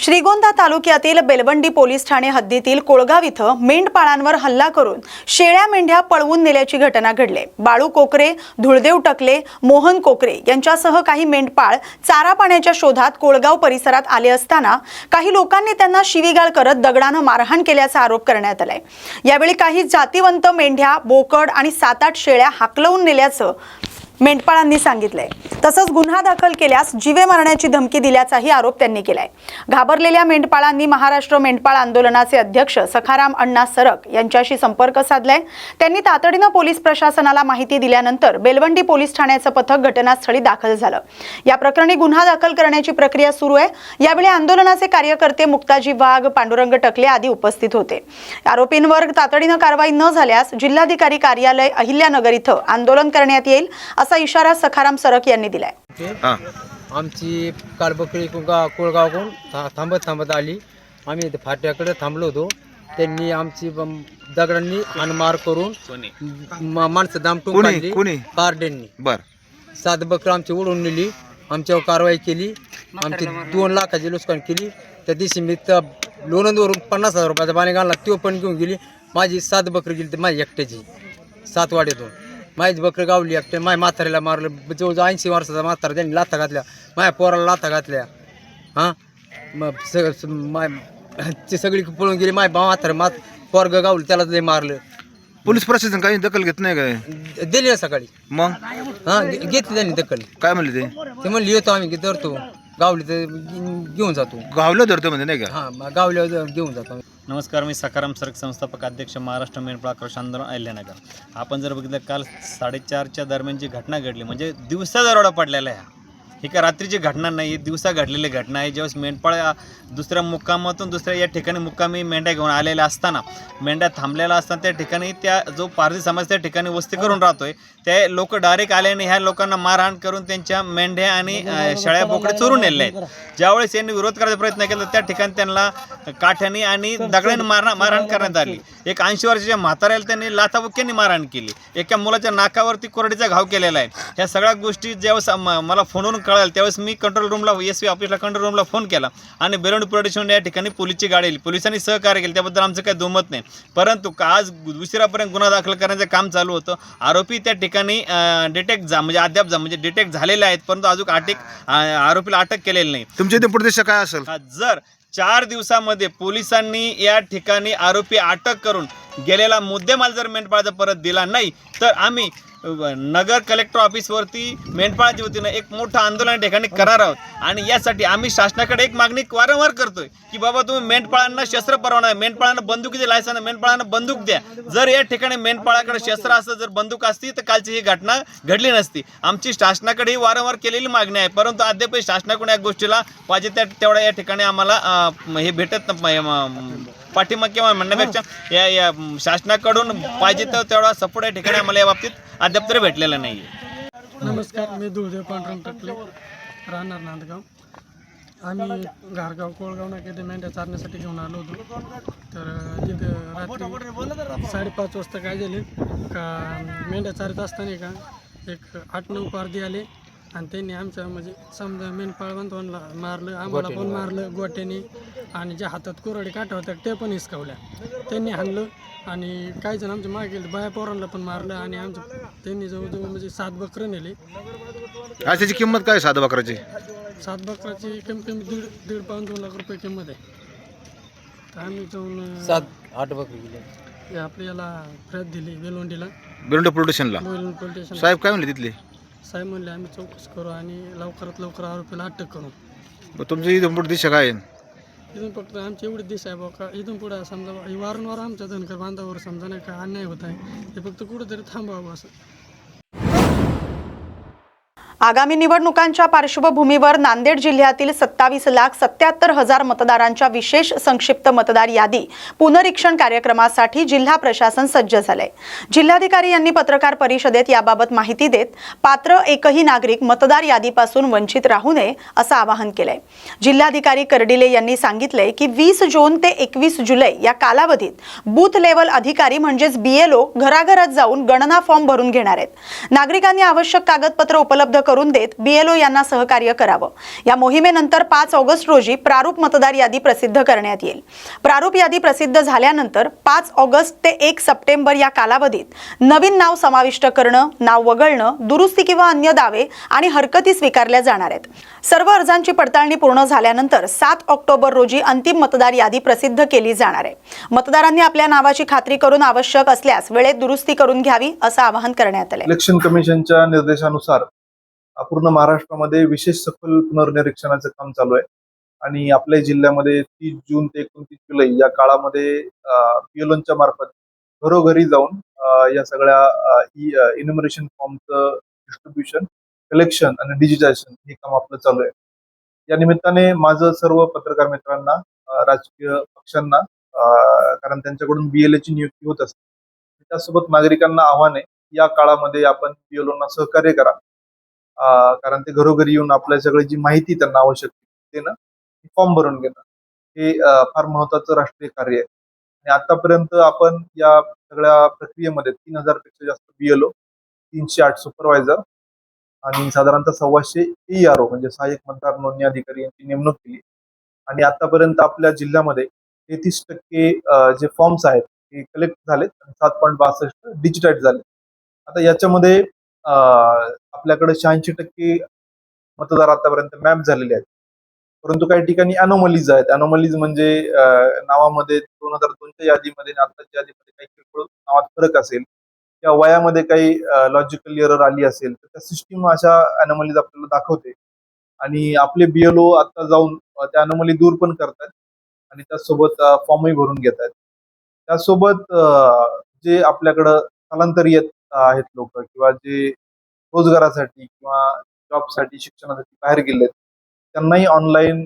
श्रीगोंदा तालुक्यातील बेलवंडी पोलीस ठाणे हद्दीतील कोळगाव इथं मेंढपाळांवर हल्ला करून शेळ्या मेंढ्या पळवून नेल्याची घटना घडली। बाळू कोकरे, धुळदेव टकले, मोहन कोकरे यांच्यासह काही मेंढपाळ चारा पाण्याच्या शोधात कोळगाव परिसरात आले असताना काही लोकांनी त्यांना शिवीगाळ करत दगडाने मारहाण केल्याचा आरोप करण्यात आलाय। यावेळी काही जातीवंत मेंढ्या, बोकड आणि 7-8 शेळ्या हाकलवून नेल्याचं मेंढपाळांनी सांगितलंय। तसंच गुन्हा दाखल केल्यास जीवे मारण्याची धमकी दिल्याचाही आरोप त्यांनी केलाय। घाबरलेल्या मेंढपाळांनी महाराष्ट्र मेंढपाळ आंदोलनाचे अध्यक्ष सखाराम अण्णा सरक यांच्याशी संपर्क साधलाय। त्यांनी तातडीने पोलीस प्रशासनाला माहिती दिल्यानंतर बेलवंडी पोलीस ठाण्याचे पथक घटनास्थळी दाखल झालं। या प्रकरणी गुन्हा दाखल करण्याची प्रक्रिया सुरू आहे। यावेळी आंदोलनाचे कार्यकर्ते मुक्ताजी वाघ, पांडुरंग टकले आदी उपस्थित होते। आरोपींवर तातडीने कारवाई न झाल्यास जिल्हाधिकारी कार्यालय अहिल्यानगर इथं आंदोलन करण्यात येईल असा इशारा सखाराम सरक यांनी दिलाय। आमची काल बकरी कोळगावहून थांबत आली। आम्ही फाट्याकडे थांबलो होतो। त्यांनी आमची दगडांनी हाणमार करून माणसं दामटून काढली कारड्यांनी। 7 बकरं आमची उडवून नेली। आमच्यावर कारवाई केली। आमची 2 लाखाची नुकसान केली। त्या दिवशी मी लोणंदवरून 50,000 रुपयाचा पाणी घालला, तो पण घेऊन गेली। माझी 7 बकरी गेली, तर माझी एकट्याची 7 वाड्यातून माझीच बकरं गावली एकट्या। माझ्या म्हाताऱ्याला मारलं, जवळजवळ 80 वर्षाचा म्हातारा, त्यांनी लाथा घातल्या, माझ्या पोराला लाथा घातल्या। मग ते सगळी पळून गेली। माझ्या म्हातारा पोरगं गावलं, त्याला ते मारलं। पोलीस प्रशासन काही दखल घेत नाही काय? दिली ना सकाळी। मग घेतली त्यांनी दखल। काय म्हणले ते म्हणले येतो आम्ही, धरतो, गावली तर घेऊन जातो। गावलं धरतो म्हणजे नाही का? हां, गावल्यावर घेऊन जातो। नमस्कार, मी सखाराम सरक, संस्थापक अध्यक्ष महाराष्ट्र मेंढपाळ आक्रोश आंदोलन अहिल्यानगर। आपण जर बघितलं, काल 4:30च्या दरम्यान जी घटना घडली, म्हणजे दिवसा दरोडा पडलेला आहे। ही का रात्रीची घटना नाही, दिवसा घडलेली घटना आहे। ज्यावेळेस मेंढपाळ दुसऱ्या मुक्कामातून दुसऱ्या या ठिकाणी मुक्कामी मेंढ्या घेऊन आलेल्या असताना, मेंढ्या थांबलेला असताना त्या ठिकाणी त्या जो पारधी समाज त्या ठिकाणी वस्ती करून राहतोय, ते लोक डायरेक्ट आल्याने ह्या लोकांना मारहाण करून त्यांच्या मेंढ्या आणि शेळ्या बोकडे चोरून नेले आहेत। ज्यावेळेस यांनी विरोध करायचा प्रयत्न केला, त्या ठिकाणी त्यांना काठ्याने आणि दगडाने मारहाण करण्यात आली। एक 80 वर्षाच्या म्हाताऱ्याला त्यांनी लाथाबुक्क्यांनी मारहाण केली। एका मुलाच्या नाकावरती कोरडीचा घाव केलेला आहे। ह्या सगळ्या गोष्टी ज्यावेळेस मला फोनवरून कळाल्या, त्यावेळेस मी कंट्रोल रूमला, एसपी ऑफिसला, कंट्रोल रूमला फोन केला आणि बेलवंडी पोलीस स्टेशन या ठिकाणी पोलीसची गाडी आली। पोलिसांनी सहकार्य केले, त्याबद्दल आमचं काही दुमत नाही। परंतु आज उशिरापर्यंत गुन्हा दाखल करण्याचं काम चालू होतं। आरोपी त्या ठिकाणी डिटेक्ट झालेले आहेत, परंतु अजून आरोपीला अटक केलेली नाही। तुमच्या इथे पुढे काय असेल? जर 4 दिवसामध्ये पोलिसांनी या ठिकाणी आरोपी अटक करून गेलेला मुद्देमाल जर मेंढपाळाचा परत दिला नाही, तर आम्ही नगर कलेक्टर ऑफिसवरती मेंढपाळाच्या वतीनं एक मोठं आंदोलन ठिकाणी करणार आहोत। आणि यासाठी आम्ही शासनाकडे एक मागणी वारंवार करतोय की बाबा, तुम्ही मेंढपाळांना शस्त्र परवाना, मेंढपाळांना बंदुकीचे लायसन, मेंढपाळांना बंदूक द्या। जर या ठिकाणी मेंढपाळाकडे शस्त्र असतं, जर बंदूक असती, तर कालची ही घटना घडली नसती। आमची शासनाकडे ही वारंवार केलेली मागणी आहे, परंतु अद्याप शासनाकडून या गोष्टीला पाहिजे तेवढा या ठिकाणी आम्हाला हे भेटत पाठिंबा किंवा म्हणण्यापेक्षा या शासनाकडून पाहिजे तेवढा सपोर्ट या ठिकाणी आम्हाला या बाबतीत अद्याप तरी भेटलेला नाही आहे। नमस्कार, मी धुळदेव पांडुरंग टकले, राहणार नांदगाव। आम्ही घारगाव कोळगाव नाक्यात मेंढ्या चारण्यासाठी घेऊन आलो होतो। तर तिथं रात्री 5:30 वाजता काय झाले का, मेंढ्या चारत असताना का एक 8-9 पारधी आले आणि त्यांनी आमच्या म्हणजे समजा मेंढपाळ बांधवांना मारलं, आम्हाला पण मारलं गोट्याने, आणि ज्या हातात कोरडे काठा होत्या ते पण हिसकावल्या। त्यांनी हाणलं आणि काही जण आमच्या मागे गेले, बाया पोरांना पण मारलं आणि त्यांनी जवळजवळ म्हणजे 7 बकरं नेले। त्याची किंमत काय? 7 बकराची 7 बकराची कमी 1.5-2 लाख रुपये किंमत आहे। तर आम्ही जाऊन 7-8 बकरी गेली। आपल्याला फ्रॅत दिली बेलवंडीला, बेलवंडी पोलीस स्टेशनला। पोलीस स्टेशन साहेब काय म्हणले तिथले? साहेब म्हणले आम्ही चौकशी करू आणि लवकरात लवकर आरोपीला अटक करू। तुमची इथून पुढे दिशा काय आहे? इथून फक्त आमची एवढी दिशा आहे बघा, इथून पुढे समजा वारंवार आमच्या धनगर बांधावर समजा नाही का अन्याय होत आहे, हे फक्त कुठेतरी थांबावं असं। आगामी निवडणुकांच्या पार्श्वभूमीवर नांदेड जिल्ह्यातील 27,77,000 मतदारांच्या विशेष संक्षिप्त मतदार यादी पुनरीक्षण कार्यक्रमासाठी जिल्हा प्रशासन सज्ज झाले। जिल्हाधिकारी यांनी पत्रकार परिषदेत याबाबत माहिती देत पात्र एकही नागरिक मतदार यादीपासून वंचित राहू नये असं आवाहन केलंय। जिल्हाधिकारी कर्डिले यांनी सांगितले की 20 जून ते 21 जुलै या कालावधीत बूथ लेवल अधिकारी म्हणजेच BLO घराघरात जाऊन गणना फॉर्म भरून घेणार आहेत। नागरिकांनी आवश्यक कागदपत्र उपलब्ध करून देत BLO यांना सहकार्य करावं। या मोहिमेनंतर 5 ऑगस्ट रोजी प्रारूप मतदार यादी प्रसिद्ध करण्यात येईल। प्रारूप यादी प्रसिद्ध झाल्यानंतर 5 ऑगस्ट ते 1 सप्टेंबर या कालावधीत नवीन नाव समाविष्ट करणं, नाव वगळणं, दुरुस्ती किंवा अन्य दावे आणि हरकती स्वीकारल्या जाणार आहेत। सर्व अर्जांची पडताळणी पूर्ण झाल्यानंतर 7 ऑक्टोबर रोजी अंतिम मतदार यादी प्रसिद्ध केली जाणार आहे। मतदारांनी आपल्या नावाची खात्री करून आवश्यक असल्यास वेळेत दुरुस्ती करून घ्यावी असं आवाहन करण्यात आले। इलेक्शन कमिशनच्या निर्देशानुसार पूर्ण महाराष्ट्रामध्ये विशेष सखोल पुनर्निरीक्षणाचं काम चालू आहे आणि आपल्या जिल्ह्यामध्ये 30 जून ते 29 जुलै या काळामध्ये BLOच्या मार्फत घरोघरी जाऊन या सगळ्या इन्युमरेशन फॉर्मचं डिस्ट्रीब्युशन, कलेक्शन आणि डिजिटायझेशन हे काम आपलं चालू आहे। या निमित्ताने माझं सर्व पत्रकार मित्रांना, राजकीय पक्षांना, कारण त्यांच्याकडून BLOची नियुक्ती होत असते, त्यासोबत नागरिकांना आव्हान आहे या काळामध्ये आपण BLOना सहकार्य करा, कारण ते घरोघरी येऊन आपल्या सगळी जी माहिती त्यांना आवश्यक देणं, फॉर्म भरून घेणं हे फार महत्वाचं राष्ट्रीय कार्य आहे। आणि आतापर्यंत आपण या सगळ्या प्रक्रियेमध्ये 3000 पेक्षा जास्त BLO, 308 सुपरवायझर आणि साधारणतः 125 ERO म्हणजे सहाय्यक मतदार नोंदणी अधिकारी यांची नेमणूक केली आणि आतापर्यंत आपल्या जिल्ह्यामध्ये 33% जे फॉर्म्स आहेत ते कलेक्ट झालेत आणि 7.62 डिजिटाईज झाले। आता याच्यामध्ये आपल्याकडे 86% मतदार आतापर्यंत मॅप झालेले आहेत, परंतु काही ठिकाणी अनोमलीज आहेत। अनोमलीज म्हणजे नावामध्ये 2002च्या यादीमध्ये आणि आताच्या यादीमध्ये काही किरकोळ नावात फरक असेल किंवा वयामध्ये काही लॉजिकल एरर आली असेल तर त्या सिस्टीम अशा अनोमलीज आपल्याला दाखवते आणि आपले BLO आता जाऊन त्या अनोमली दूर पण करतात आणि त्यासोबत फॉर्मही भरून घेत आहेत। त्यासोबत जे आपल्याकडं स्थलांतरी येत आहेत लोक किंवा जे रोजगारासाठी किंवा जॉबसाठी, शिक्षणासाठी बाहेर गेलेत, त्यांनाही ऑनलाईन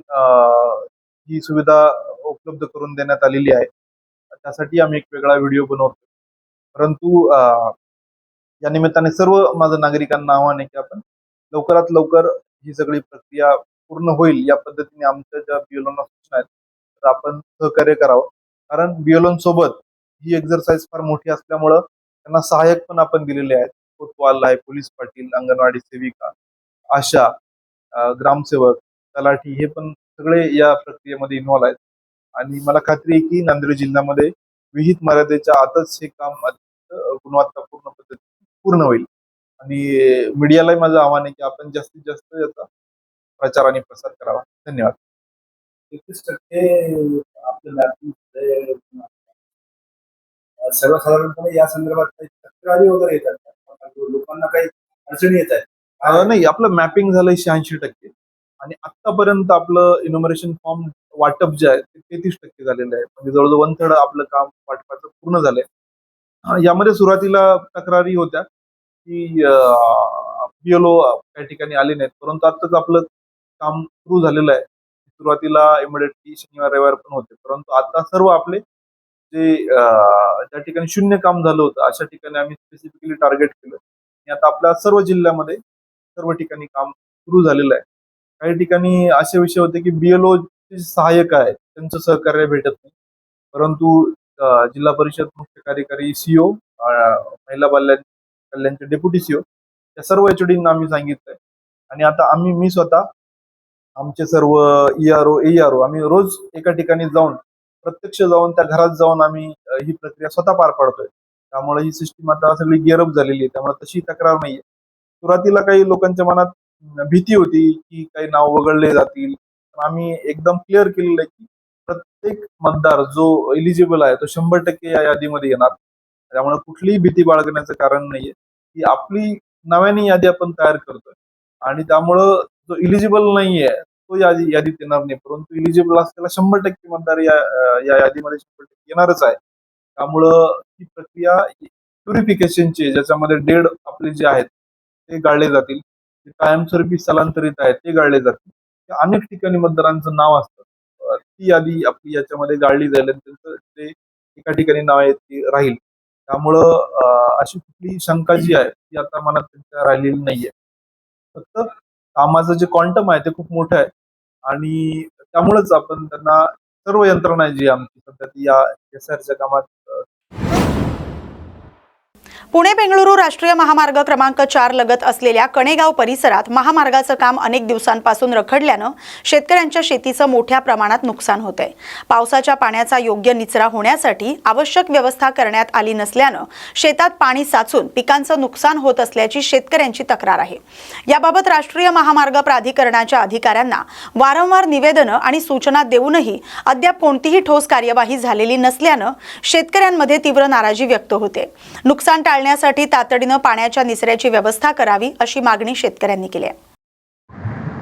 ही सुविधा उपलब्ध करून देण्यात आलेली आहे। त्यासाठी आम्ही एक वेगळा व्हिडिओ बनवतो, परंतु या निमित्ताने सर्व माझं नागरिकांना आव्हान आहे की आपण लवकरात लवकर ही सगळी प्रक्रिया पूर्ण होईल या पद्धतीने आमच्या ज्या BLOना सूचना आहेत तर आपण सहकार्य करावं, कारण BLOंसोबत ही एक्झरसाइज फार मोठी असल्यामुळं त्यांना सहाय्यक पण आपण दिलेले आहेत। कोतवाल आहे, पोलीस पाटील, अंगणवाडी सेविका, आशा, ग्रामसेवक, तलाठी हे पण सगळे या प्रक्रियेमध्ये इन्व्हॉल्व आहेत आणि मला खात्री आहे की नांदेड जिल्ह्यामध्ये विहित मर्यादेच्या आतच हे काम गुणवत्तापूर्ण पद्धतीने पूर्ण होईल। आणि मीडियालाही माझं आव्हान आहे की आपण जास्तीत जास्त याचा प्रचार आणि प्रसार करावा। धन्यवाद। 31% आपलं मॅपिंग सर्वसाधारणपणे या संदर्भात काही तक्रारी वगैरे येतात का? लोकांना काही अडचणी येत आहेत? नाही, आपलं मॅपिंग झालंय 86% आणि आतापर्यंत आपलं इन्युमरेशन फॉर्म वाटप जे आहे ते 33% झालेलं आहे, म्हणजे जवळजवळ 1/3 आपलं काम वाटपाचं पूर्ण झालंय। यामध्ये सुरुवातीला तक्रारी होत्या की BLO काही ठिकाणी आले नाहीत, परंतु आताच आपलं काम सुरू झालेलं आहे। सुरुवातीला इमिडिएटली शनिवार रविवार पण होते, परंतु आता सर्व आपले जे ज्या ठिकाणी शून्य काम झालं होतं अशा ठिकाणी आम्ही स्पेसिफिकली टार्गेट केलं आणि आता आपल्या सर्व जिल्ह्यामध्ये सर्व ठिकाणी काम सुरू झालेलं आहे। काही ठिकाणी असे विषय होते की BLO जे सहाय्यक आहेत त्यांचं सहकार्य भेटत नाही, परंतु जिल्हा परिषद मुख्य कार्यकारी CO, महिला बाल कल्याणचे डेप्युटी CO या सर्व HODना आम्ही सांगितलंय आणि आता मी स्वतः आमचे सर्व ERO, AERO आम्ही रोज एका ठिकाणी जाऊन प्रत्यक्ष जाऊन त्या घरात जाऊन आम्ही ही प्रक्रिया स्वतः पार पाडतोय। त्यामुळे ही सिस्टीम आता सगळी गिअरअप झालेली आहे, त्यामुळे तशी तक्रार नाहीये। सुरुवातीला काही लोकांच्या मनात भीती होती की काही नाव वगळले जातील, आम्ही एकदम क्लिअर केलेलं आहे की प्रत्येक मतदार जो एलिजिबल आहे तो 100% या यादीमध्ये येणार, त्यामुळे कुठलीही भीती बाळगण्याचं कारण नाहीये की आपली नव्याने यादी आपण तयार करतोय आणि त्यामुळं जो इलिजिबल नाहीये तो यादीत येणार नाही, परंतु इलिजिबल असलेला 100% मतदार या यादीमध्ये 100% येणारच आहे। त्यामुळं ही प्रक्रिया प्युरिफिकेशनची, ज्याच्यामध्ये डेड आपले जे आहेत ते गाळले जातील, जे कायमस्वरूपी स्थलांतरित आहेत ते गाळले जातील। अनेक ठिकाणी मतदारांचं नाव असतं, ती यादी आपली याच्यामध्ये गाळली जाईल आणि त्यांचं ते एका ठिकाणी नाव आहे ती राहील। त्यामुळं अशी कुठली शंका जी आहे ती आता मनात त्यांच्या राहिलेली नाहीये। फक्त कामाचं जे क्वांटम आहे ते खूप मोठं आहे आणि त्यामुळेच आपण त्यांना सर्व यंत्रणा जी आमची सध्या ती या SIRच्या कामात पुणे बेंगळुरू राष्ट्रीय महामार्ग क्रमांक 4 लगत असलेल्या कणेगाव परिसरात महामार्गाचं काम अनेक दिवसांपासून रखडल्यानं शेतकऱ्यांच्या शेतीचं मोठ्या प्रमाणात नुकसान होतंय। पावसाच्या पाण्याचा योग्य निचरा होण्यासाठी आवश्यक व्यवस्था करण्यात आली नसल्यानं शेतात पाणी साचून पिकांचं नुकसान होत असल्याची शेतकऱ्यांची तक्रार आहे। याबाबत राष्ट्रीय महामार्ग प्राधिकरणाच्या अधिकाऱ्यांना वारंवार निवेदनं आणि सूचना देऊनही अद्याप कोणतीही ठोस कार्यवाही झालेली नसल्यानं शेतकऱ्यांमध्ये तीव्र नाराजी व्यक्त होते। नुकसान टाळण्यासाठी तातडीनं पाण्याच्या निचऱ्याची व्यवस्था करावी अशी मागणी शेतकऱ्यांनी केली आहे।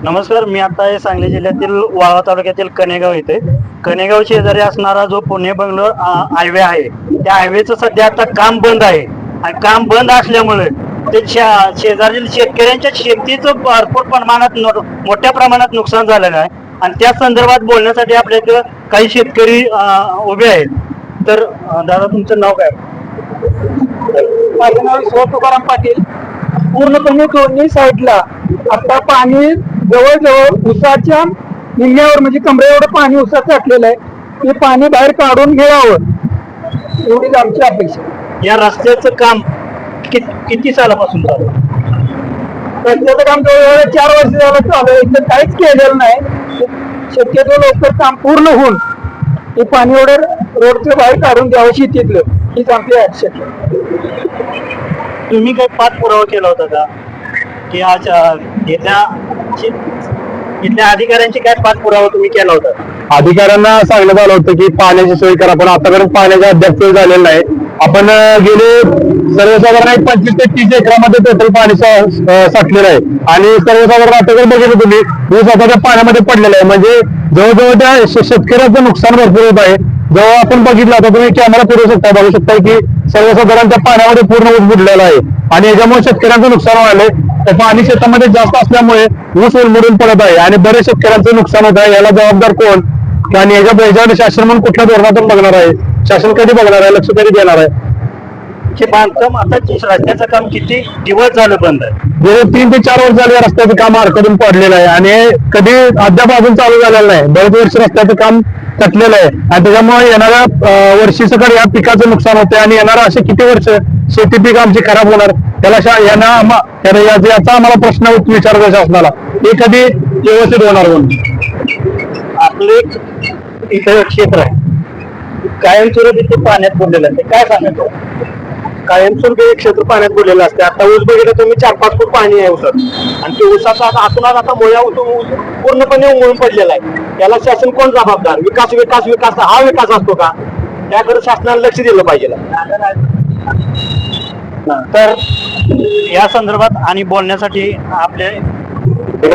नमस्कार, मी आता आहे सांगली जिल्ह्यातील वाळवा तालुक्यातील कणेगाव येथे। कणेगाव शेजारी असणारा जो पुणे बेंगलोर हायवे आहे, त्या हायवेचं सध्या आता काम बंद आहे आणि काम बंद असल्यामुळे ते शेजारील शेतकऱ्यांच्या शेतीचं भरपूर प्रमाणात मोठ्या प्रमाणात नुकसान झालेलं आहे आणि त्या संदर्भात बोलण्यासाठी आपल्या इथं काही शेतकरी उभे आहेत। तर दादा, तुमचं नाव काय? माझं नाव ईश्वर तुकाराम पाटील। पूर्णपणे दोन्ही साईडला आता पाणी जवळजवळ उसाच्या निम्म्यावर म्हणजे कमरे एवढं पाणी उसाचं साठलेलं आहे। ते पाणी बाहेर काढून घ्यावं एवढीच आमची अपेक्षा। या रस्त्याचं काम किती सालापासून चालू आहे? रस्त्याचं काम जवळजवळ 4 वर्ष झालं चालू आहे, इथं काहीच केलेलं नाही। शक्यतो लवकर काम पूर्ण होऊन ते पाणी एवढं रोडचं बाहेर काढून द्यावं शेतीतलं, हीच आमची अपेक्षा। तुम्ही काय पाठपुरावा केला होता का की आज इथल्या अधिकाऱ्यांची काय पाठपुरावा तुम्ही केला होता? अधिकाऱ्यांना सांगण्यात आलं होतं की पाण्याची सोय करा, पण आतापर्यंत पाण्याचा अद्याप सोय झालेला नाही। आपण गेले सर्वसाधारण 25 ते 30 एकरामध्ये टोटल पाणी साठलेलं आहे आणि सर्वसाधारण आता जर बघितलं तुम्ही ऊस आता त्या पाण्यामध्ये पडलेला आहे, म्हणजे जवळजवळ त्या शेतकऱ्याचं नुकसान भरपूर होत आहे। जेव्हा आपण बघितलं आता तुम्ही कॅमेरा फिरवू शकता, बघू शकता की सर्वसाधारण त्या पाण्यामध्ये पूर्ण ऊस बुडलेला आहे आणि याच्यामुळे शेतकऱ्यांचं नुकसान व्हायलंय। तर पाणी शेतामध्ये जास्त असल्यामुळे ऊस उलमडून पडत आहे आणि बरेच शेतकऱ्यांचं नुकसान होत आहे। याला जबाबदार कोण आणि याच्यावर शासन म्हणून कुठल्या धोरणातून बघणार आहे? शासन कधी बघणार आहे? लक्ष कधी देणार आहे? हे बांधकाम आता रस्त्याचं काम किती दिवस झालं बंद आहे? गेले 3 ते 4 वर्ष झाले रस्त्याचं काम अडकून पडलेलं आहे आणि कधी अद्याप अजून चालू झालेलं नाही। बरेच वर्ष रस्त्याचं काम तटलेलं आहे आणि त्याच्यामुळे येणाऱ्या वर्षी सगळं या पिकाचं नुकसान होते आणि येणारा असे किती वर्ष शेती पीक आमची खराब होणार? याचा आम्हाला प्रश्न विचारायचा शासनाला, हे कधी व्यवस्थित होणार म्हणून। आपलं इथं क्षेत्र आहे कायमस्वरूपी ते पाण्यात बुडलेलं आहे, काय सांगायचं? कायमस्वरूपी क्षेत्र पाण्यात बुडलेलं असते। आता ऊस बघितलं तुम्ही 4-5 फूट पाणी आहे ऊसात आणि ते ऊसाचा आतूनच आता मुळ्या पूर्णपणे उमळून पडलेला आहे। याला शासन कोण जबाबदार? विकास हा विकास असतो का? त्याकडे शासनाने लक्ष दिलं पाहिजे। तर या संदर्भात आणि बोलण्यासाठी आपले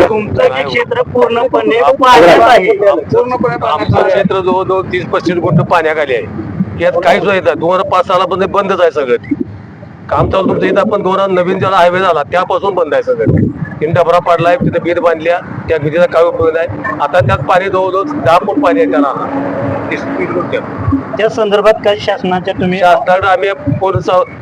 तुमचं जे क्षेत्र पूर्णपणे पाण्यात आहे, आमचं क्षेत्र जवळजवळ 30-35 गुंठ पाण्याखाली आहे। यात काहीच नाही, 2005 सालापासून बंदच आहे सगळं। काम चालू तुमचं इथं आपण 2000 नवीन ज्याला हायवे झाला त्यापासून बंद आहे सगळं। 3 डबरा पडलाय, तिथे भिंत बांधल्या, त्या भिंतीचा काय उपयोग नाही। आता त्यात पाणी जवळजवळ 10 फूट पाणी आहे त्याला। त्या संदर्भात काही शासनाच्या तुम्ही शासनाकडे आम्ही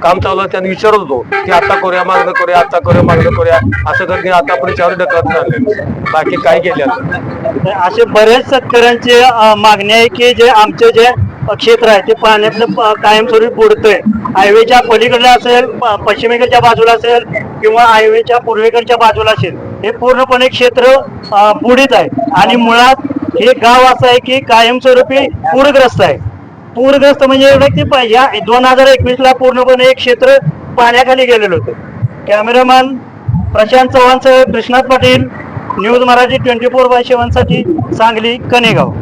काम चालू आहे त्यांनी विचारत होतो की आता करूया, मागणं करूया, आता करूया, मागणं करूया, असं करणे आता आपण 4 ढकलत झाले, बाकी काय केलं? असे बरेच शेतकऱ्यांचे मागणी आहे की जे आमचे जे क्षेत्र आहे ते पाण्यातलं कायमस्वरूपी बुडतंय। हायवेच्या पलीकडे असेल, पश्चिमेकडच्या बाजूला असेल किंवा हायवेच्या पूर्वेकडच्या बाजूला असेल, हे पूर्णपणे क्षेत्र बुडीत आहे आणि मुळात हे गाव असं आहे की कायमस्वरूपी पूरग्रस्त आहे। पूरग्रस्त म्हणजे एवढं की 2021ला पूर्णपणे एक क्षेत्र पाण्याखाली गेलेलं होतं। कॅमेरामॅन प्रशांत चव्हाणसह कृष्णात पाटील, न्यूज मराठी 24/7 साठी सांगली कणेगाव।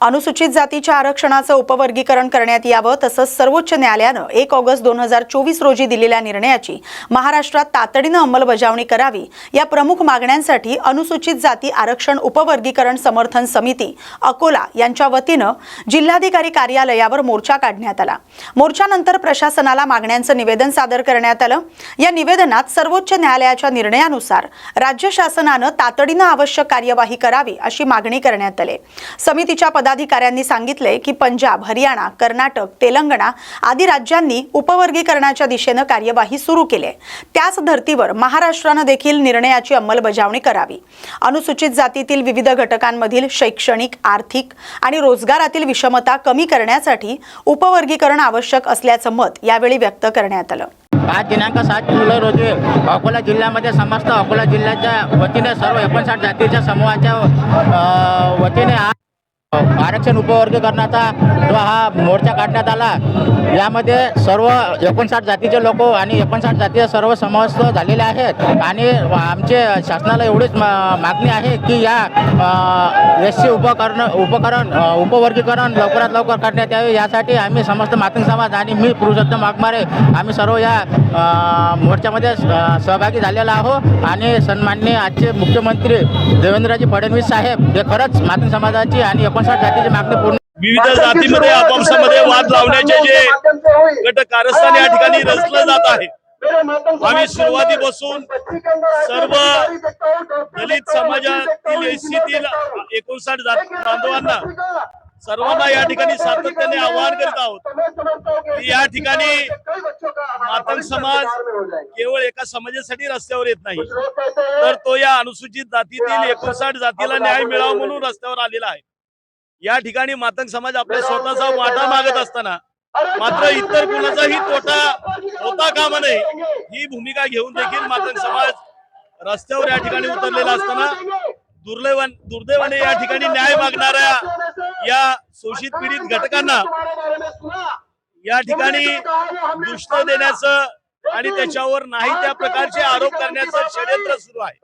अनुसूचित जातीच्या आरक्षणाचं उपवर्गीकरण करण्यात यावं तसंच सर्वोच्च न्यायालयानं 1 ऑगस्ट 2024 रोजी दिलेल्या निर्णयाची महाराष्ट्रात तातडीनं अंमलबजावणी करावी या प्रमुख मागण्यांसाठी अनुसूचित जाती आरक्षण उपवर्गीकरण समर्थन समिती अकोला यांच्या वतीनं जिल्हाधिकारी कार्यालयावर मोर्चा काढण्यात आला। मोर्चानंतर प्रशासनाला मागण्यांचं निवेदन सादर करण्यात आलं। या निवेदनात सर्वोच्च न्यायालयाच्या निर्णयानुसार राज्य शासनानं तातडीनं आवश्यक कार्यवाही करावी अशी मागणी करण्यात आली। समितीच्या पदाधिकाऱ्यांनी सांगितले की पंजाब, हरियाणा, कर्नाटक, तेलंगणा आदी राज्यांनी उपवर्गीकरणाच्या दिशेने कार्यवाही सुरू केली आहे. त्याच धर्तीवर महाराष्ट्राने देखील निर्णयाची अंमलबजावणी करावी. अनुसूचित जातीतील विविध घटकांमधील शैक्षणिक, आर्थिक आणि रोजगारातील विषमता कमी करण्यासाठी उपवर्गीकरण आवश्यक असल्याचं मत यावेळी व्यक्त करण्यात आलं. आज दिनांक 7 जुलै रोजी अकोला जिल्ह्यामध्ये समस्त अकोला जिल्ह्याच्या वतीने सर्व 59 जातीच्या समूहाच्या वतीने आरक्षण उपवर्गीकरणाचा जो हा मोर्चा काढण्यात आला, यामध्ये सर्व 59 जातीचे लोक आणि 59 जातीचे सर्व समाविष्ट झालेले आहेत. आणि आमचे शासनाला एवढीच मागणी आहे की या SC उपवर्गीकरण लवकरात लवकर करण्यात यावे. यासाठी आम्ही समस्त मातंग समाज आणि मी पुरुषोत्तम वाघमारे आम्ही सर्व या मोर्चामध्ये सहभागी झालेला आहोत. आणि सन्माननीय आजचे मुख्यमंत्री देवेंद्रजी फडणवीस साहेब हे खरंच मातंग समाजाची आणि 59 जातीची मागणी पूर्ण विविध जातीमध्ये आपापसामध्ये वाद लावण्याचे जे गट कारस्थान या ठिकाणी रचलं जात आहे. आम्ही सुरुवातीपासून सर्व दलित समाजातील SCतील 59 जाती बांधवांना सर्वांना या ठिकाणी सातत्याने आवाहन करीत आहोत की या ठिकाणी मातंग समाज केवळ एका समाजासाठी रस्त्यावर येत नाही, तर तो या अनुसूचित जातीतील 59 जातीला न्याय मिळावा म्हणून रस्त्यावर आलेला आहे. या ठिकाणी मातंग समाज आपल्या स्वतःचा वाटा मागत असताना मात्र इतर कुणाचाही तोटा होता कामा नये ही भूमिका घेऊन देखील मातंग समाज रस्त्यावर या ठिकाणी उतरलेला असताना दुर्दैवाने या ठिकाणी न्याय मागणाऱ्या या शोषित पीडित घटकांना या ठिकाणी दुष्ट देण्याचं आणि त्याच्यावर नाही त्या प्रकारचे आरोप करण्याचं षड्यंत्र सुरू आहे.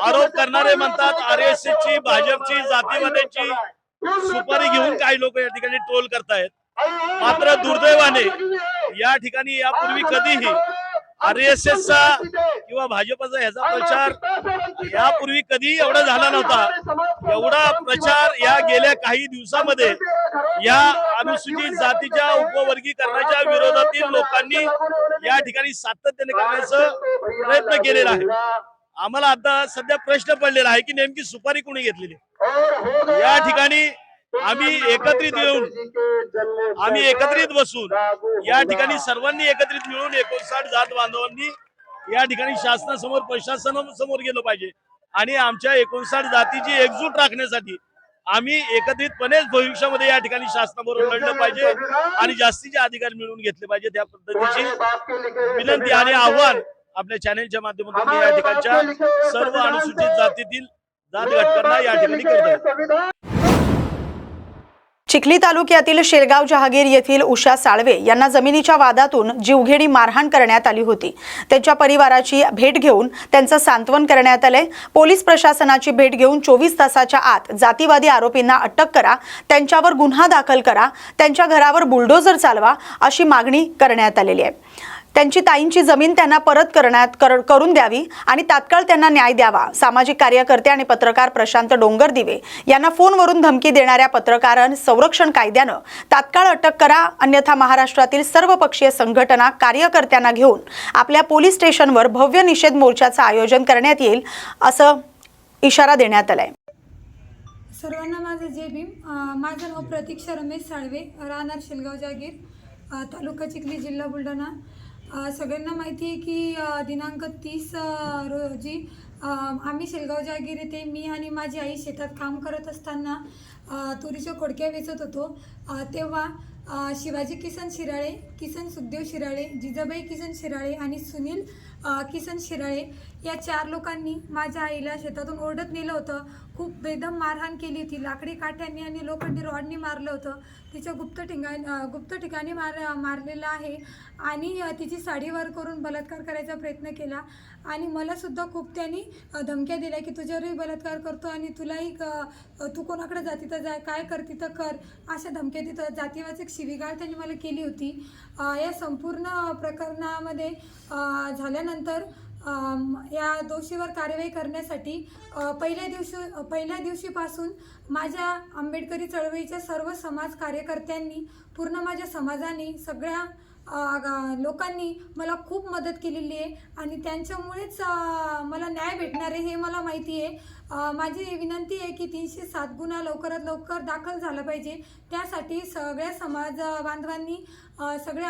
आरोप करणारे म्हणतात RSSची, भाजपची, जातीवाद्यांची सुपारी घेऊन काही लोक या ठिकाणी ट्रोल करतायत. मात्र दुर्दैवाने या ठिकाणी यापूर्वी कधीही RSSचा किंवा भाजपचा ह्याचा प्रचार यापूर्वी कधी एवढा झाला नव्हता. एवढा प्रचार या गेल्या काही दिवसामध्ये या अनुसूचित जातीच्या उपवर्गीकरणाच्या विरोधातील लोकांनी या ठिकाणी सातत्याने करण्याचा प्रयत्न केलेला आहे. आम्हाला आता सध्या प्रश्न पडलेला आहे की नेमकी सुपारी कोणी घेतलेली. या ठिकाणी आम्ही एकत्रित बसून या ठिकाणी सर्वांनी एकत्रित मिळून 59 जात बांधवांनी या ठिकाणी शासनासमोर, प्रशासनासमोर गेलो पाहिजे आणि आमच्या 59 जातीची एकजूट राखण्यासाठी आम्ही एकत्रितपणे भविष्यामध्ये या ठिकाणी शासनाबरोबर लढलं पाहिजे आणि जास्तीचे अधिकार मिळवून घेतले पाहिजे. त्या पद्धतीची विनंती आणि आव्हान आपल्या चॅनेलच्या माध्यमातून या ठिकाणच्या सर्व अनुसूचित जातीतील जात घटकांना या ठिकाणी करतात. चिखली तालुक्यातील शेलगाव जहागीर येथील उषा साळवे यांना जमिनीच्या वादातून जीवघेणी मारहाण करण्यात आली होती. त्यांच्या परिवाराची भेट घेऊन त्यांचं सांत्वन करण्यात आले. पोलीस प्रशासनाची भेट घेऊन 24 तासाच्या आत जातीवादी आरोपींना अटक करा, त्यांच्यावर गुन्हा दाखल करा, त्यांच्या घरावर बुलडोझर चालवा अशी मागणी करण्यात आलेली आहे. त्यांची ताईंची जमीन त्यांना परत करून द्यावी आणि तात्काळ त्यांना न्याय द्यावा. सामाजिक कार्यकर्ते आणि पत्रकार प्रशांत डोंगरदिवे यांना फोनवरून धमकी देणाऱ्या पत्रकारांना संरक्षण कायद्यानं तात्काळ अटक करा, अन्यथा महाराष्ट्रातील सर्वपक्षीय संघटना कार्यकर्त्यांना घेऊन आपल्या पोलीस स्टेशनवर भव्य निषेध मोर्चाचं आयोजन करण्यात येईल असं इशारा देण्यात आलाय. सर्वांना माझे जय भीम. माझं नाव प्रतीक्षा रमेश साळवे, राहणार शेलगाव जागीर, तालुका चिखली, जिल्हा बुलढाणा. सगळ्यांना माहिती आहे की दिनांक 30 रोजी आम्ही शेलगाव जागीर येथे मी आणि माझी आई शेतात काम करत असताना तुरीच्या खोडक्या वेचत होतो. तेव्हा शिवाजी किसन शिराळे, किसन सुखदेव शिराळे, जिजाबाई किसन शिराळे आणि सुनील किसन शिराळे या 4 लोकांनी माझ्या आईला शेतातून ओढत नेलं होतं. खूप बेदम मारहाण केली होती. लाकडी काठ्यांनी आणि लोखंडी रॉडनी मारलं होतं. तिच्या गुप्त ठिकाणी मारलेलं आहे आणि तिची साडी वर करून बलात्कार करायचा प्रयत्न केला आणि मलासुद्धा खूप त्यांनी धमक्या दिल्या की तुझ्यावरही बलात्कार करतो आणि तुलाही तू कोणाकडे जाती तर जा, काय करती तर कर, अशा धमक्या तिथं जातीवाचक शिवीगाळ त्यांनी मला केली होती. या संपूर्ण प्रकरणामध्ये झाल्यानंतर या दोषीवर कारवाई करण्यासाठी पहिल्या दिवशीपासून माझ्या आंबेडकरी चळवळीच्या सर्व समाज कार्यकर्त्यांनी, पूर्ण माझ्या समाजाने, सगळ्या लोकांनी मला खूप मदत केलेली आहे आणि त्यांच्यामुळेच मला न्याय भेटणार आहे हे मला माहिती आहे. माझी विनंती आहे की 307 गुन्हा लवकरात लवकर दाखल झाला पाहिजे. त्यासाठी सगळ्या समाज बांधवांनी, सगळ्या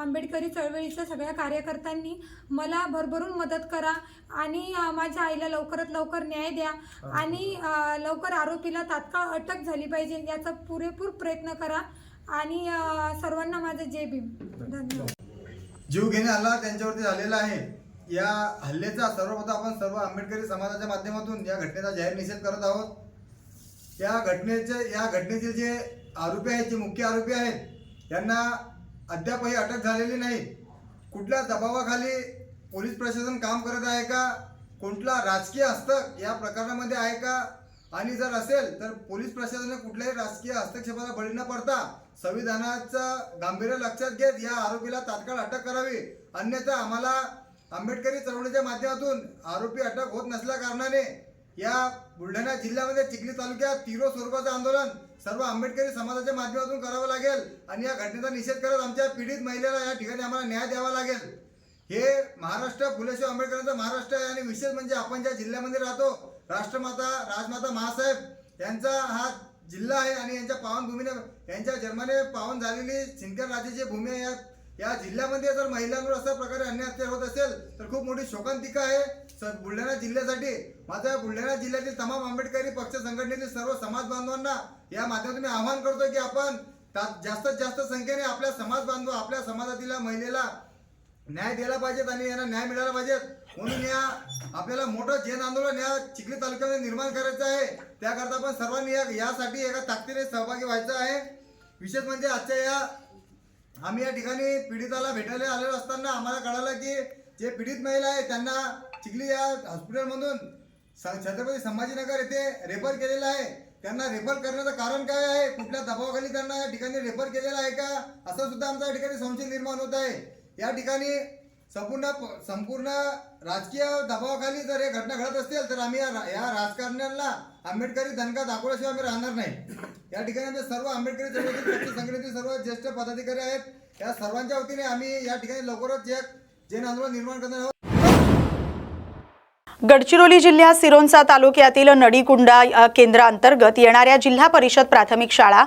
आंबेडकरी चळवळीच्या सगळ्या कार्यकर्त्यांनी मला भरभरून मदत करा आणि माझ्या आईला लवकरात लवकर न्याय द्या आणि लवकर आरोपीला तात्काळ अटक झाली पाहिजे याचा पुरेपूर प्रयत्न करा आणि सर्वांना माझं जय भीम. धन्यवाद. जीव घेणे हल्ला त्यांच्यावरती झालेला आहे. या हल्ल्याचा सर्वप्रथम आपण सर्व आंबेडकरी समाजाच्या माध्यमातून या घटनेचा जाहीर निषेध करत आहोत. या घटनेचे जे आरोपी आहेत, जे मुख्य आरोपी आहेत, यांना अद्यापही अटक झालेली नाही. कुठल्या दबावाखाली पोलीस प्रशासन काम करत आहे का, कुठला राजकीय हस्तक या प्रकरणामध्ये आहे का, आणि जर असेल तर पोलीस प्रशासनाने कुठल्याही राजकीय हस्तक्षेपाला बळी न पडता संविधानाचं गांभीर्य लक्षात घेत या आरोपीला तात्काळ अटक करावी. अन्यथा आम्हाला आंबेडकरी चळवळीच्या माध्यमातून आरोपी अटक होत नसल्या कारणाने या बुलढाणा जिल्ह्यामध्ये चिखली तालुक्यात तीव्र स्वरूपाचं आंदोलन सर्व आंबेडकरी समाजाच्या माध्यमातून करावं लागेल आणि या घटनेचा निषेध करत आमच्या पीडित महिलेला या ठिकाणी आम्हाला न्याय द्यावा लागेल. हे महाराष्ट्र फुलेशाह आंबेडकरांचं महाराष्ट्र आहे आणि विशेष म्हणजे आपण ज्या जिल्ह्यामध्ये राहतो, राष्ट्रमाता राजमाता महासाहेब यांचा हा जिल्हा आहे आणि यांच्या पावनभूमीने, यांच्या जन्माने पावन झालेली सिंदखेड राजाची भूमी आहे. या जिल्ह्यामध्ये जर महिलांवर अशा प्रकारे अन्याय अत्याचार होत असेल तर खूप मोठी शोकांतिका आहे बुलढाणा जिल्ह्यासाठी. माझ्या बुलढाणा जिल्ह्यातील तमाम आंबेडकरी पक्ष संघटनेतील सर्व समाज बांधवांना या माध्यमातून मी आवाहन करतो की आपण जास्तीत जास्त संख्येने आपल्या समाज बांधव, आपल्या समाजातील महिलेला न्याय द्यायला पाहिजेत आणि यांना न्याय मिळाला पाहिजेत. म्हणून या आपल्याला मोठं जन आंदोलन या चिखली तालुक्यामध्ये निर्माण करायचं आहे. त्याकरता आपण सर्वांनी यासाठी एका ताकदीने सहभागी व्हायचं आहे. विशेष म्हणजे आजच्या आम्ही या ठिकाणी पीडिताला भेटायला आलेलो असताना आम्हाला कळालं की जे पीडित महिला आहे त्यांना चिखली या हॉस्पिटलमधून छत्रपती संभाजीनगर येथे रेफर केलेलं आहे. त्यांना रेफर करण्याचं कारण काय आहे, कुठल्या दबावाखाली त्यांना या ठिकाणी रेफर केलेलं आहे का, असं सुद्धा आमच्या या ठिकाणी संशय निर्माण होत आहे. या ठिकाणी संपूर्ण राजकीय दबावाखाली जर हे घटना घडत असतील तर आम्ही या राजकारण्यांना आंबेडकरी दणका दाखवल्याशिवाय आम्ही राहणार नाही. या ठिकाणी आमचे सर्व आंबेडकरी चळवळीतील पक्ष संघटनेतील सर्व ज्येष्ठ पदाधिकारी आहेत. या सर्वांच्या वतीने आम्ही या ठिकाणी लवकरच जन आंदोलन निर्माण करणार आहोत. गडचिरोली जिल्ह्यात सिरोंचा तालुक्यातील नडीकुंडा केंद्रांतर्गत येणाऱ्या जिल्हा परिषद प्राथमिक शाळा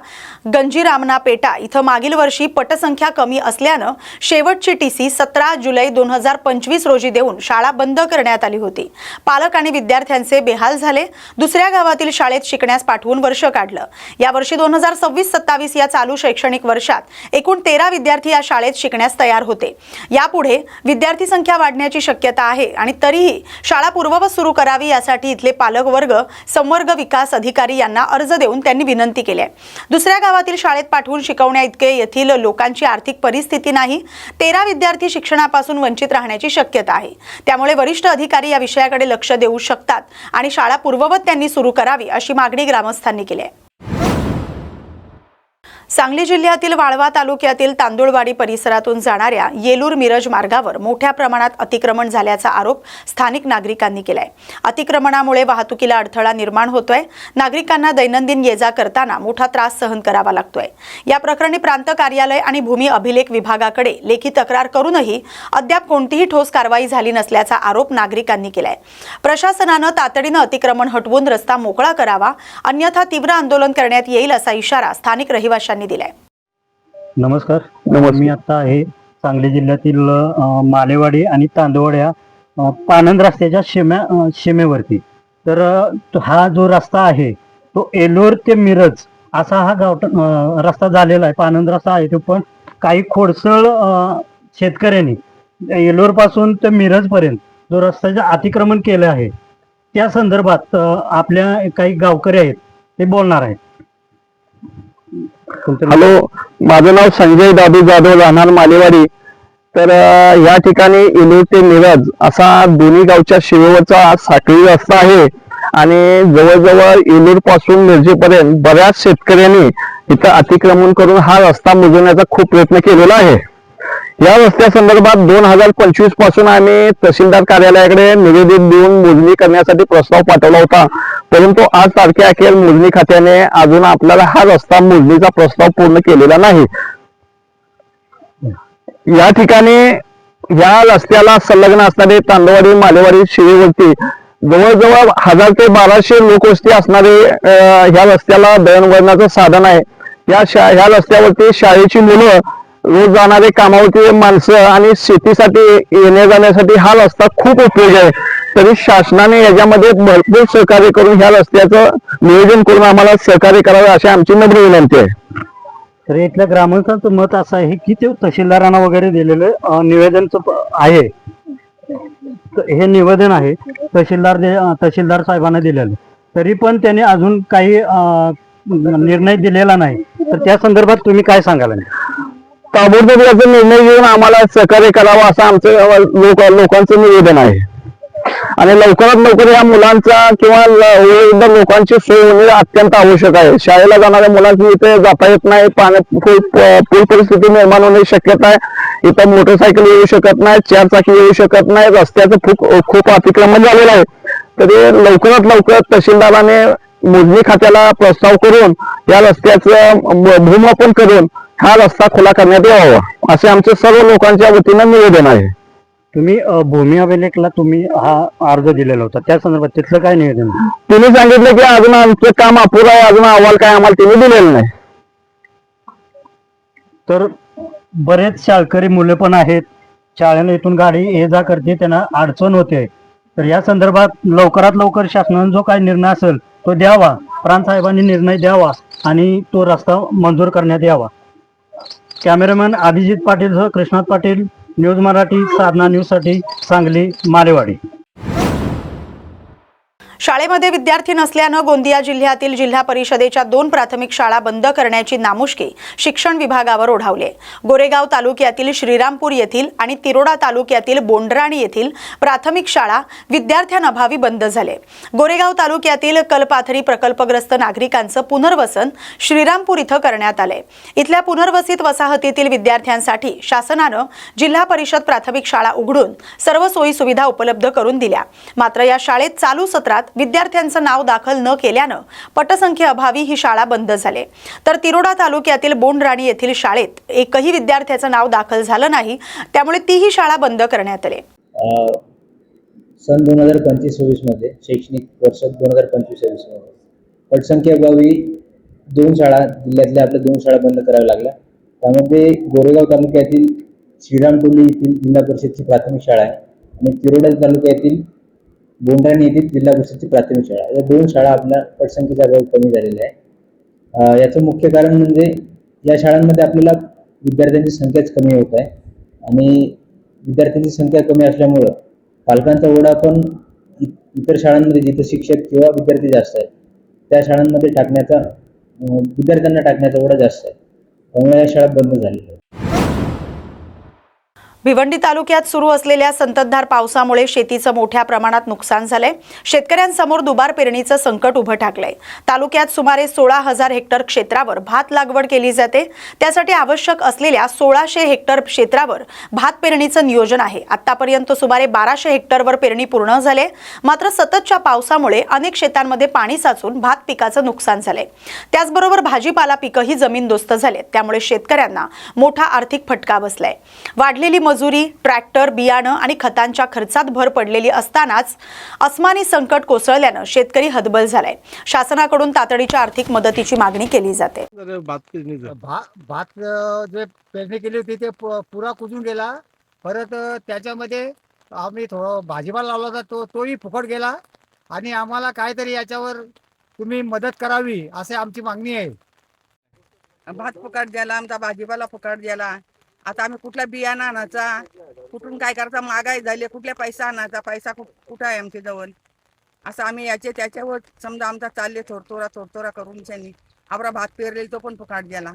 गंजीरामनापेटा इथं मागील वर्षी पटसंख्या कमी असल्यानं शेवटची टीसी 17 जुलै 2025 रोजी देऊन शाळा बंद करण्यात आली होती. पालक आणि विद्यार्थ्यांचे बेहाल झाले. दुसऱ्या गावातील शाळेत शिकण्यास पाठवून वर्ष काढलं. यावर्षी 2026-27 या चालू शैक्षणिक वर्षात एकूण 13 विद्यार्थी या शाळेत शिकण्यास तयार होते. यापुढे विद्यार्थी संख्या वाढण्याची शक्यता आहे आणि तरीही शाळा पूर्ववत सुरू करावी यासाठी इथले पालक वर्ग संवर्ग विकास अधिकारी यांना अर्ज देऊन त्यांनी विनंती केली आहे. दुसऱ्या गावातील शाळेत पाठवून शिकवण्या इतके येथील लोकांची आर्थिक परिस्थिती नाही. 13 विद्यार्थी शिक्षणापासून वंचित राहण्याची शक्यता आहे. त्यामुळे वरिष्ठ अधिकारी या विषयाकडे लक्ष देऊ शकतात आणि शाळा पूर्ववत त्यांनी सुरू करावी अशी मागणी ग्रामस्थांनी केली आहे. सांगली जिल्ह्यातील वाळवा तालुक्यातील तांदुळवाडी परिसरातून जाणाऱ्या येलूर मिरज मार्गावर मोठ्या प्रमाणात अतिक्रमण झाल्याचा आरोप स्थानिक नागरिकांनी केलाय. अतिक्रमणामुळे वाहतुकीला अडथळा निर्माण होतोय. नागरिकांना दैनंदिन ये-जा करताना मोठा त्रास सहन करावा लागतोय. या प्रकरणी प्रांत कार्यालय आणि भूमी अभिलेख विभागाकडे लेखी तक्रार करूनही अद्याप कोणतीही ठोस कारवाई झाली नसल्याचा आरोप नागरिकांनी केलाय. प्रशासनानं तातडीनं अतिक्रमण हटवून रस्ता मोकळा करावा, अन्यथा तीव्र आंदोलन करण्यात येईल असा इशारा स्थानिक रहिवाशांनी दिलाय. नमस्कार. मी आता आहे सांगली जिल्ह्यातील मालेवाडी आणि तांदवड्या पानंद रस्त्याच्या सीमेवरती. तर हा जो रस्ता आहे तो एलोर ते मिरज असा हा रस्ता झालेला आहे. पानंद रस्ता आहे तो, पण काही खोडसळ शेतकऱ्यांनी एलोर पासून ते मिरज पर्यंत जो रस्त्याचं अतिक्रमण केलं आहे त्या संदर्भात आपल्या काही गावकरी आहेत ते बोलणार आहेत. हॅलो, माझं नाव संजय दादू जाधव, राहणार मालेवाडी. तर या ठिकाणी एलूर ते मिरज असा दोन्ही गावच्या शिवेवरचा साखळी रस्ता आहे आणि जवळजवळ एलूर पासून मिरजेपर्यंत बऱ्याच शेतकऱ्यांनी इथं अतिक्रमण करून हा रस्ता मोजण्याचा खूप प्रयत्न केलेला आहे. या रस्त्यासंदर्भात 2025 पासून आम्ही तहसीलदार कार्यालयाकडे निवेदन देऊन मोजणी करण्यासाठी प्रस्ताव पाठवला होता, परंतु आज तारखेअखेर मोजणी खात्याने अजून आपल्याला हा रस्ता मोजणीचा प्रस्ताव पूर्ण केलेला नाही. या ठिकाणी या रस्त्याला संलग्न असणारे तांदवाडी, मालेवाडी, शिळेवरती जवळजवळ 1000 ते 1200 लोकवस्ती असणारे ह्या रस्त्याला दळणवळणाचं साधन आहे. ह्या रस्त्यावरती शाळेची मुलं, रोज जाणारे कामावरती माणसं आणि शेतीसाठी येण्या जाण्यासाठी हा रस्ता खूप उपयोगी आहे. तरी शासनाने याच्यामध्ये भरपूर सहकार्य करून ह्या रस्त्याचं नियोजन करून आम्हाला सहकार्य करावे अशी आमची नम्र विनंती आहे. तर इथल्या ग्रामस्थांचं मत असं आहे की ते तहसीलदारांना वगैरे दिलेलं निवेदनचं आहे. हे निवेदन आहे तहसीलदार साहेबांना दिलेलं, तरी पण त्यांनी अजून काही निर्णय दिलेला नाही. तर त्या संदर्भात तुम्ही काय सांगाल? ताबडतोब याचा निर्णय घेऊन आम्हाला सहकार्य करावं असं आमचं लोकांचं निवेदन आहे. आणि लवकरात लवकर या मुलांचा किंवा वयोवृद्ध लोकांची सोय होणे अत्यंत आवश्यक आहे. शाळेला जाणाऱ्या मुलांची इथे जाता येत नाही, पूर परिस्थिती निर्माण होण्याची शक्यता आहे. इथं मोटरसायकल येऊ शकत नाही, 4 चाकी येऊ शकत नाही, रस्त्याचं खूप अतिक्रमण झालेलं आहे. तरी लवकरात लवकर तहसीलदाराने मोजणी खात्याला प्रस्ताव करून या रस्त्याचं भूमापन करून हा रस्ता खुला करण्यात यावा असे आमचे सर्व लोकांच्या वतीनं निवेदन आहे. तुम्ही भूमी अभिलेखला तुम्ही हा अर्ज दिलेला होता, त्या संदर्भात तिथलं काय निवेदन? तुम्ही सांगितलं की अजून आमचं काम अपुरं आहे, अजून अहवाल काय आम्हाला त्यांनी दिलेलं नाही. तर बरेच शाळकरी मुलं पण आहेत, शाळेला इथून गाडी ये जा करते, त्यांना अडचण होते. तर या संदर्भात लवकरात लवकर शासनाने जो काही निर्णय असेल तो द्यावा, प्रांतसाहेबांनी निर्णय द्यावा आणि तो रस्ता मंजूर करण्यात यावा. कॅमेरामॅन अभिजित पाटीलसह कृष्णात पाटील, न्यूज मराठी, साधना न्यूजसाठी सांगली, मालेवाडी. शाळेमध्ये विद्यार्थी नसल्यानं गोंदिया जिल्ह्यातील जिल्हा परिषदेच्या 2 प्राथमिक शाळा बंद करण्याची नामुष्की शिक्षण विभागावर ओढावली. गोरेगाव तालुक्यातील श्रीरामपूर येथील आणि तिरोडा तालुक्यातील बोंडराणी येथील प्राथमिक शाळा विद्यार्थ्यांअभावी बंद झाले. गोरेगाव तालुक्यातील कलपाथरी प्रकल्पग्रस्त नागरिकांचं पुनर्वसन श्रीरामपूर इथं करण्यात आले. इथल्या पुनर्वसित वसाहतीतील विद्यार्थ्यांसाठी शासनानं जिल्हा परिषद प्राथमिक शाळा उघडून सर्व सोयी सुविधा उपलब्ध करून दिल्या. मात्र या शाळेत चालू सत्रात विद्यार्थ्यांचं नाव दाखल न केल्यानं पटसंख्येअभावी ही शाळा बंद झाली. तर तिरोडा तालुक्यातील बोंडराणी येथील शाळेत एकही विद्यार्थ्याचं नाव दाखल झालं नाही, त्यामुळे तीही शाळा बंद करण्यात आली. सन 2025-26 मध्ये शैक्षणिक वर्ष 2025-26 मध्ये पटसंख्येअभावी 2 शाळा जिल्ह्यातल्या आपल्या 2 शाळा बंद कराव्या लागल्या. त्यामध्ये गोरेगाव तालुक्यातील श्रीरामपूर येथील जिल्हा परिषदची प्राथमिक शाळा आहे आणि तिरोडा तालुक्यातील बोंडराणी येथील जिल्हा परिषदची प्राथमिक शाळा, या 2 शाळा आपल्या पटसंख्येच्या अभावी कमी झालेल्या आहे. याचं मुख्य कारण म्हणजे या शाळांमध्ये आपल्याला विद्यार्थ्यांची संख्याच कमी होत आहे आणि विद्यार्थ्यांची संख्या कमी असल्यामुळं पालकांचा ओढा पण इतर शाळांमध्ये जिथे शिक्षक किंवा विद्यार्थी जास्त आहेत त्या शाळांमध्ये विद्यार्थ्यांना टाकण्याचा ओढा जास्त आहे, त्यामुळे या शाळा बंद झालेल्या आहेत. भिवंडी तालुक्यात सुरू असलेल्या संततधार पावसामुळे शेतीचं मोठ्या प्रमाणात नुकसान झालंय. शेतकऱ्यांसमोर दुबार पेरणीचं संकट उभं ठाकलंय. तालुक्यात सुमारे 16,000 हेक्टर क्षेत्रावर भात लागवड केली जाते. त्यासाठी आवश्यक असलेल्या 1600 हेक्टर क्षेत्रावर भात पेरणीचं नियोजन आहे. आतापर्यंत सुमारे 1200 हेक्टरवर पेरणी पूर्ण झाले. मात्र सततच्या पावसामुळे अनेक शेतांमध्ये पाणी साचून भात पिकाचं नुकसान झालंय. त्याचबरोबर भाजीपाला पिकंही जमीनदोस्त झालेत. त्यामुळे शेतकऱ्यांना मोठा आर्थिक फटका बसलाय. वाढलेली मजुरी, ट्रॅक्टर, बियाणं आणि खतांच्या खर्चात भर पडलेली असतानाच अस्मानी संकट कोसळल्यानं शेतकरी हतबल झालाय. शासनाकडून तातडीच्या आर्थिक मदतीची मागणी केली जाते. भात जे पेरणी केली होती ते पुरा कुजून गेला. परत त्याच्यामध्ये आम्ही थोडं भाजीपाला लावला होता तोही फुकट गेला आणि आम्हाला काहीतरी याच्यावर तुम्ही मदत करावी असे आमची मागणी आहे. भात फुकट गेला, आमचा भाजीपाला फुकट गेला. आता आम्ही कुठला बियाणं आणायचा, कुठून काय करायचा, महागाई झाली, कुठल्या पैसा आणायचा, पैसा कुठं आहे आमच्या जवळ, असं आम्ही त्याच्यावर समजा आमचा चालले थोडतोरा करून त्यांनी आपला भात पेरले तो पण फुकट गेला.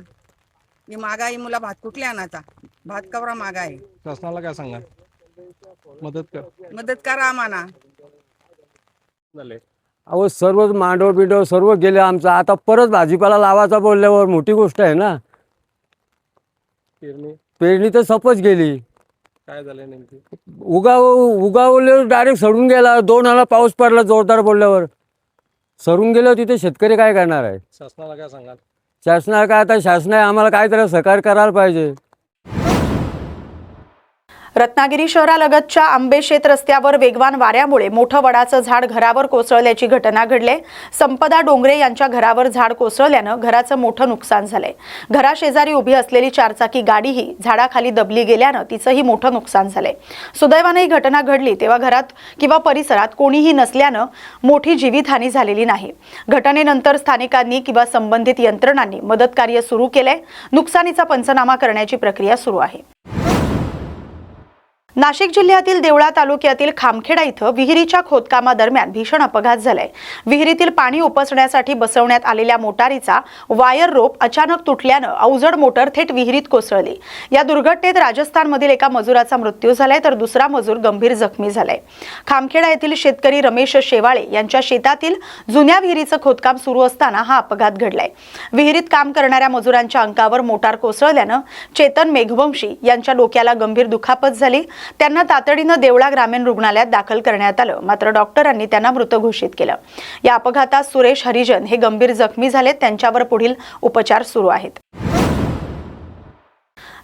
ही महागाई मुला भात कुठले आणायचा, भात कवरा महागाई. शासनाला काय सांगा, मदत करा आम्हाला. अहो सर्व मांडव बिंडव सर्व गेले आमचं. आता परत भाजीपाला लावायचा बोलल्यावर मोठी गोष्ट आहे ना. पेरणी तर सपच गेली. काय झालं नेमकी? उगावले डायरेक्ट सडून गेला. 2 आला पाऊस पडला जोरदार बोलल्यावर सरून गेलं. तिथे शेतकरी काय करणार आहे? शासनाला काय सांगाल? शासनाला काय, आता शासन आहे, आम्हाला काहीतरी सहकार्य करायला पाहिजे. रत्नागिरी शहरालगतच्या आंबेशेत रस्त्यावर वेगवान वाऱ्यामुळे मोठं वडाचं झाड घरावर कोसळल्याची घटना घडली। संपदा डोंगरे यांच्या घरावर झाड कोसळल्यानं घराचं मोठं नुकसान झालंय। घराशेजारी उभी असलेली चारचाकी गाडीही झाडाखाली दबली गेल्यानं तिचंही मोठं नुकसान झालंय। सुदैवानं ही घटना घडली तेव्हा घरात किंवा परिसरात कोणीही नसल्यानं मोठी जीवितहानी झालेली नाही। घटनेनंतर स्थानिकांनी किंवा संबंधित यंत्रणांनी मदत कार्य सुरू केलंय। नुकसानीचा पंचनामा करण्याची प्रक्रिया सुरू आहे। नाशिक जिल्ह्यातील देवळा तालुक्यातील खामखेडा इथं विहिरीच्या खोदकामादरम्यान भीषण अपघात झालाय। विहिरीतील पाणी उपसण्यासाठी बसवण्यात आलेल्या मोटारीचा वायर रोप अचानक तुटल्यानं अवजड मोटर थेट विहिरीत कोसळली। या दुर्घटनेत राजस्थानमधील एका मजुराचा मृत्यू झालाय तर दुसरा मजूर गंभीर जखमी झालाय। खामखेडा येथील शेतकरी रमेश शेवाळे यांच्या शेतातील जुन्या विहिरीचं खोदकाम सुरू असताना हा अपघात घडलाय। विहिरीत काम करणाऱ्या मजुरांच्या अंगावर मोटार कोसळल्यानं चेतन मेघवंशी यांच्या डोक्याला गंभीर दुखापत झाली। त्यांना तातडीनं देवळा ग्रामीण रुग्णालयात दाखल करण्यात आलं, मात्र डॉक्टरांनी त्यांना मृत घोषित केलं। या अपघातात सुरेश हरिजन हे गंभीर जखमी झाले, त्यांच्यावर पुढील उपचार सुरू आहेत।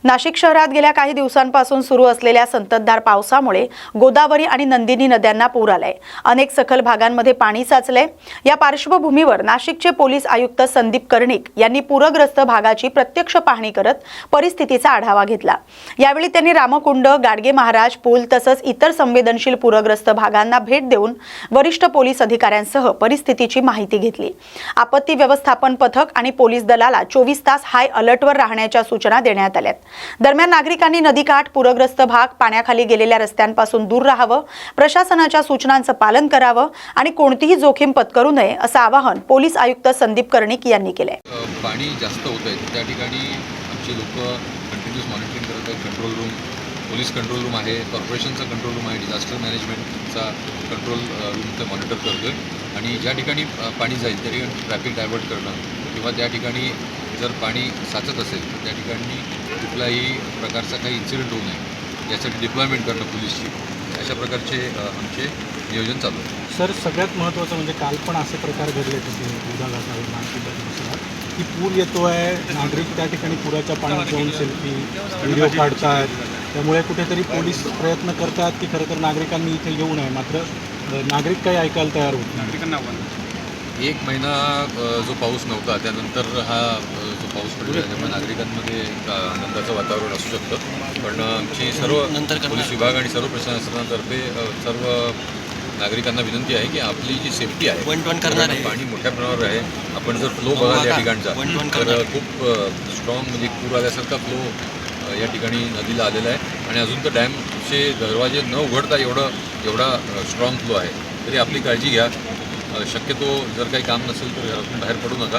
नाशिक शहरात गेल्या काही दिवसांपासून सुरू असलेल्या संततधार पावसामुळे गोदावरी आणि नंदिनी नद्यांना पूर आलाय। अनेक सखल भागांमध्ये पाणी साचलंय। या पार्श्वभूमीवर नाशिकचे पोलीस आयुक्त संदीप कर्णिक यांनी पूरग्रस्त भागाची प्रत्यक्ष पाहणी करत परिस्थितीचा आढावा घेतला। यावेळी त्यांनी रामकुंड, गाडगे महाराज पूल तसंच इतर संवेदनशील पूरग्रस्त भागांना भेट देऊन वरिष्ठ पोलीस अधिकाऱ्यांसह परिस्थितीची माहिती घेतली। आपत्ती व्यवस्थापन पथक आणि पोलीस दलाला 24 तास हाय अलर्टवर राहण्याच्या सूचना देण्यात आल्या। दरम्यान नागरिकांनी नदीकाठ, पूरग्रस्त भाग, पाण्याखाली गेलेल्या रस्त्यांपासून दूर राहावं, प्रशासनाच्या सूचनांचं पालन करावं आणि कोणतीही जोखीम पत्करू नये असं आवाहन पोलीस आयुक्त संदीप कर्णिक यांनी केलंय। पाणी जास्त होत आहे त्या ठिकाणी आमचे लोक कंटिन्यूस मॉनिटरिंग करत आहेत। Control room, police control room आहे, कॉर्पोरेशनचा कंट्रोल रूम आहे, डिझास्टर मॅनेजमेंटचा कंट्रोल रूम ते मॉनिटर करतोय आणि ज्या ठिकाणी पाणी जाईल त्या ठिकाणी ट्रॅफिक डायव्हर्ट करणं किंवा त्या ठिकाणी जर पाणी साचत असेल तर त्या ठिकाणी कुठलाही प्रकारचा काही इन्सिडेंट होऊ नये यासाठी डिप्लॉयमेंट करणं पोलीसची, अशा प्रकारचे आमचे नियोजन चालू आहे। सर, सगळ्यात महत्त्वाचं म्हणजे काल पण असे प्रकार घडले होते की पूर येतो आहे, नागरिक त्या ठिकाणी पुराच्या पाण्यात जाऊन सेल्फी व्हिडिओ काढतात, त्यामुळे कुठेतरी पोलीस प्रयत्न करतात की खरं तर नागरिकांनी इथे येऊ नये, मात्र नागरिक काही ऐकायला तयार होत नाही। नागरिकांना एक महिना जो पाऊस नव्हता त्यानंतर हा जो पाऊस पडला त्यामुळे नागरिकांमध्ये एक आनंदाचं वातावरण असू शकतं, पण आमची सर्व पोलीस विभाग आणि सर्व प्रशासनातर्फे सर्व नागरिकांना विनंती आहे की आपली जी सेफ्टी आहे, पाणी मोठ्या प्रमाणावर आहे। आपण जर फ्लो बघाल या ठिकाणचा तर खूप स्ट्रॉंग म्हणजे पूर आल्यासारखा फ्लो या ठिकाणी नदीला आलेला आहे आणि अजून तर डॅमचे दरवाजे न उघडता एवढा स्ट्रॉंग फ्लो आहे। तरी आपली काळजी घ्या, शक्यतो जर काही काम नसेल तर घरातून बाहेर पडू नका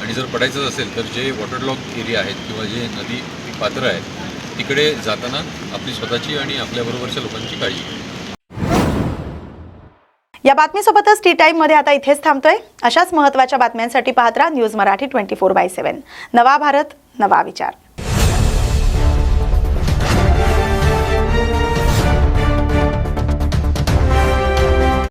आणि जर पडायचंच असेल तर जे वॉटरलॉक एरिया आहेत किंवा जे नदी पात्र आहे तिकडे जाताना आपली स्वतःची आणि आपल्याबरोबरच्या लोकांची काळजी घ्या। या बातमीसोबतच टी टाइम मध्ये आता इथेच थांबतोय। अशाच महत्त्वाच्या बातम्यांसाठी पाहत राहा न्यूज मराठी 24/7। नवा भारत, नवा विचार।